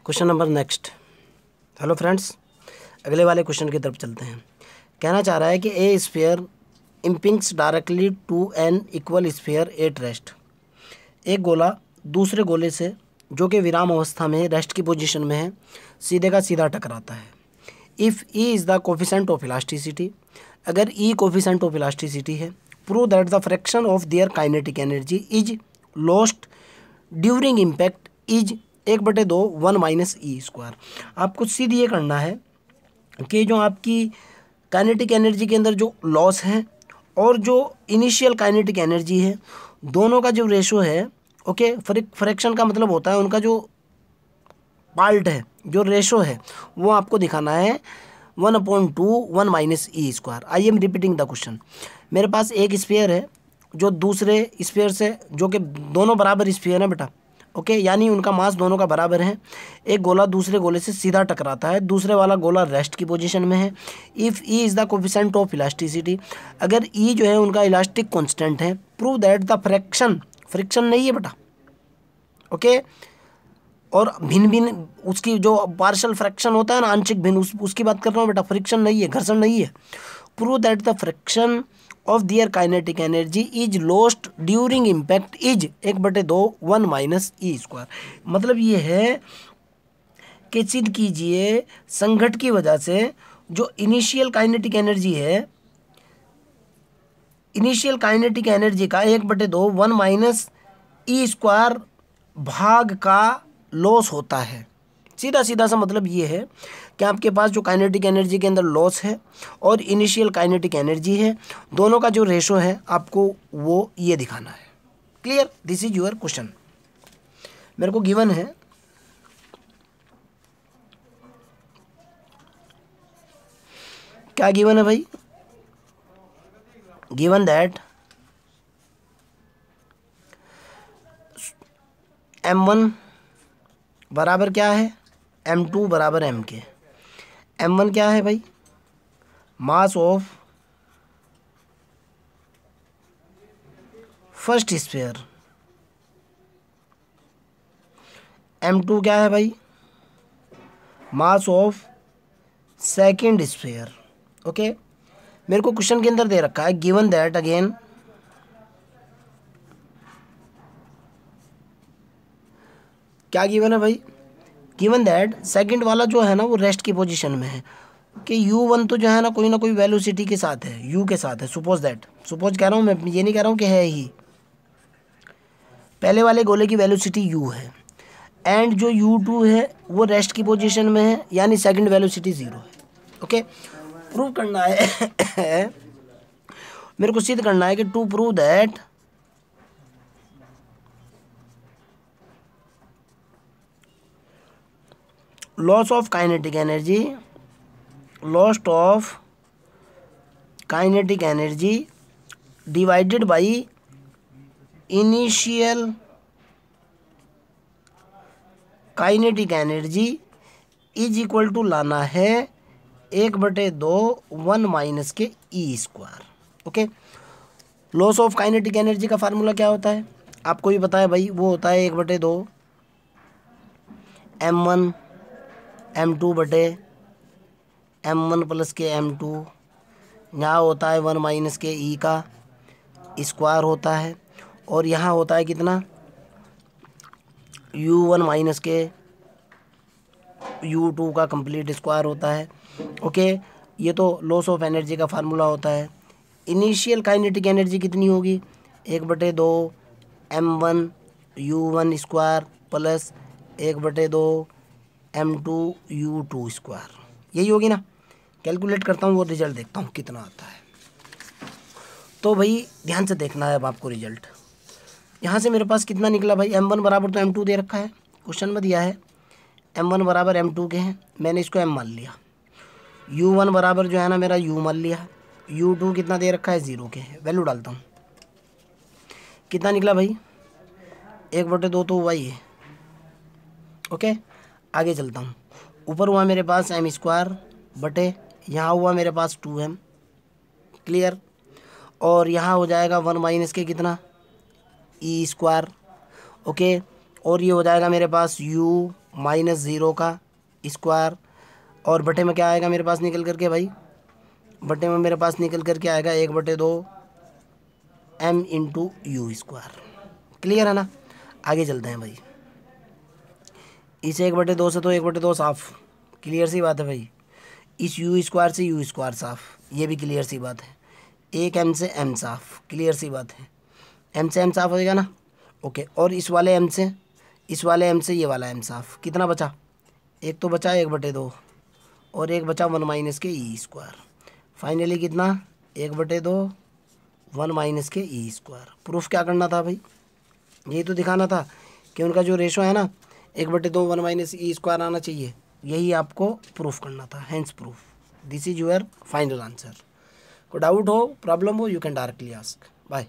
Question number next. Hello friends, अगले वाले question की तरफ चलते हैं। कहना चाह रहा है कि a sphere impinges directly to an equal sphere at rest. एक गोला दूसरे गोले से जो कि विराम अवस्था में रेस्ट की पोजीशन में है सीधे का सीधा टकराता है। If E is the coefficient of elasticity, अगर ई कोफिशेंट ऑफ इलास्टिसिटी है, prove that the fraction of their kinetic energy is lost during impact is 1/2 1 minus e square. आपको सीधे ये करना है कि जो आपकी काइनेटिक एनर्जी के अंदर जो लॉस है और जो इनिशियल काइनेटिक एनर्जी है दोनों का जो रेशो है, ओके, फ्रैक्शन का मतलब होता है उनका जो पार्ट है, जो रेशो है वो आपको दिखाना है 1/2 1 minus e square. I am repeating the question. मेरे पास एक स्फीयर है जो दूसरे स्फीयर से, जो कि दोनों बराबर स्फीयर है बेटा, ओके, यानी उनका मास दोनों का बराबर है। एक गोला दूसरे गोले से सीधा टकराता है, दूसरे वाला गोला रेस्ट की पोजीशन में है। If E is the coefficient of elasticity, अगर ई जो है उनका इलास्टिक कांस्टेंट है, प्रूव दैट द फ्रिक्शन नहीं है बेटा, ओके, और भिन्न भिन्न उसकी जो पार्शियल फ्रैक्शन होता है ना, आंशिक भिन्न, उसकी बात कर रहा हूँ बेटा, फ्रिक्शन नहीं है, घर्षण नहीं है। Prove that the friction of dier kinetic energy is lost during impact is 1/2 1 minus e square. मतलब ये है कि सिद्ध कीजिए संघट की वजह से जो इनिशियल काइनेटिक एनर्जी है, इनिशियल काइनेटिक एनर्जी का 1/2 1 माइनस ई स्क्वायर भाग का लॉस होता है। सीधा सीधा सा मतलब ये है कि आपके पास जो काइनेटिक एनर्जी के अंदर लॉस है और इनिशियल काइनेटिक एनर्जी है, दोनों का जो रेशो है आपको वो ये दिखाना है। Clear? This is your question. मेरे को गिवन है क्या गिवन है भाई? गिवन दैट m1 बराबर क्या है, m2 बराबर m के। m1 क्या है भाई? Mass of first sphere. m2 क्या है भाई? Mass of second sphere. Okay, मेरे को क्वेश्चन के अंदर दे रखा है गिवन दैट, अगेन क्या गिवन है भाई? गिवन दैट सेकंड वाला जो है ना वो रेस्ट की पोजीशन में है कि u1 तो जो है ना कोई वेलोसिटी के साथ है, u के साथ है। सपोज दैट, सपोज कह रहा हूँ मैं, ये नहीं कह रहा हूँ कि है ही। पहले वाले गोले की वेलोसिटी u है एंड जो u2 है वो रेस्ट की पोजीशन में है, यानी सेकंड वेलोसिटी 0 है। ओके, प्रूव करना है मेरे को सिद्ध करना है कि to prove that loss of kinetic energy, lost of kinetic energy divided by initial kinetic energy is equal to लाना है 1/2 1 माइनस के e square. Okay, loss of kinetic energy का फार्मूला क्या होता है आपको भी पता है भाई, वो होता है 1/2 m1 m2 बटे m1 प्लस के m2, यहाँ होता है 1 माइनस के ई का स्क्वायर होता है, और यहाँ होता है कितना, u1 माइनस के u2 का कंप्लीट स्क्वायर होता है। ओके, ये तो लॉस ऑफ एनर्जी का फार्मूला होता है। इनिशियल काइनेटिक एनर्जी कितनी होगी? 1/2 m1 u1 square plus 1/2 m2 u2 square, यही होगी ना। कैलकुलेट करता हूँ, वो रिजल्ट देखता हूँ कितना आता है। तो भाई ध्यान से देखना है अब आपको रिजल्ट। यहाँ से मेरे पास कितना निकला भाई? m1 बराबर तो m2 दे रखा है, क्वेश्चन में दिया है m1 बराबर m2 के हैं, मैंने इसको m मान लिया। u1 बराबर जो है ना मेरा u मान लिया। u2 कितना दे रखा है? 0 के है। वैल्यू डालता हूँ, कितना निकला भाई? 1/2 तो हुआ ही है। ओके, आगे चलता हूँ। ऊपर हुआ मेरे पास m स्क्वायर बटे, यहाँ हुआ मेरे पास 2m। क्लियर? और यहाँ हो जाएगा 1 माइनस के कितना, ई स्क्वायर। ओके, और ये हो जाएगा मेरे पास u माइनस ज़ीरो का स्क्वायर, और बटे में क्या आएगा मेरे पास निकल करके भाई, बटे में मेरे पास निकल करके आएगा 1/2 m into you square. Clear है ना। आगे चलते हैं भाई, इस 1/2 से तो 1/2 साफ, क्लियर सी बात है भाई। इस यू स्क्वायर से यू स्क्वायर साफ, ये भी क्लियर सी बात है। एक m से m साफ, क्लियर सी बात है। m से m साफ हो जाएगा ना, ओके। और इस वाले m से, इस वाले m से ये वाला m साफ, कितना बचा, एक तो बचा 1/2 और एक बचा 1 माइनस के ई स्क्वायर। फाइनली कितना, 1/2 1 माइनस के ई स्क्वायर। प्रूफ क्या करना था भाई, यही तो दिखाना था कि उनका जो रेशो है ना 1/2 1 माइनस ई स्क्वायर आना चाहिए, यही आपको प्रूफ करना था। Hence proof, this is your final answer. कोई डाउट हो, प्रॉब्लम हो, you can directly ask. Bye.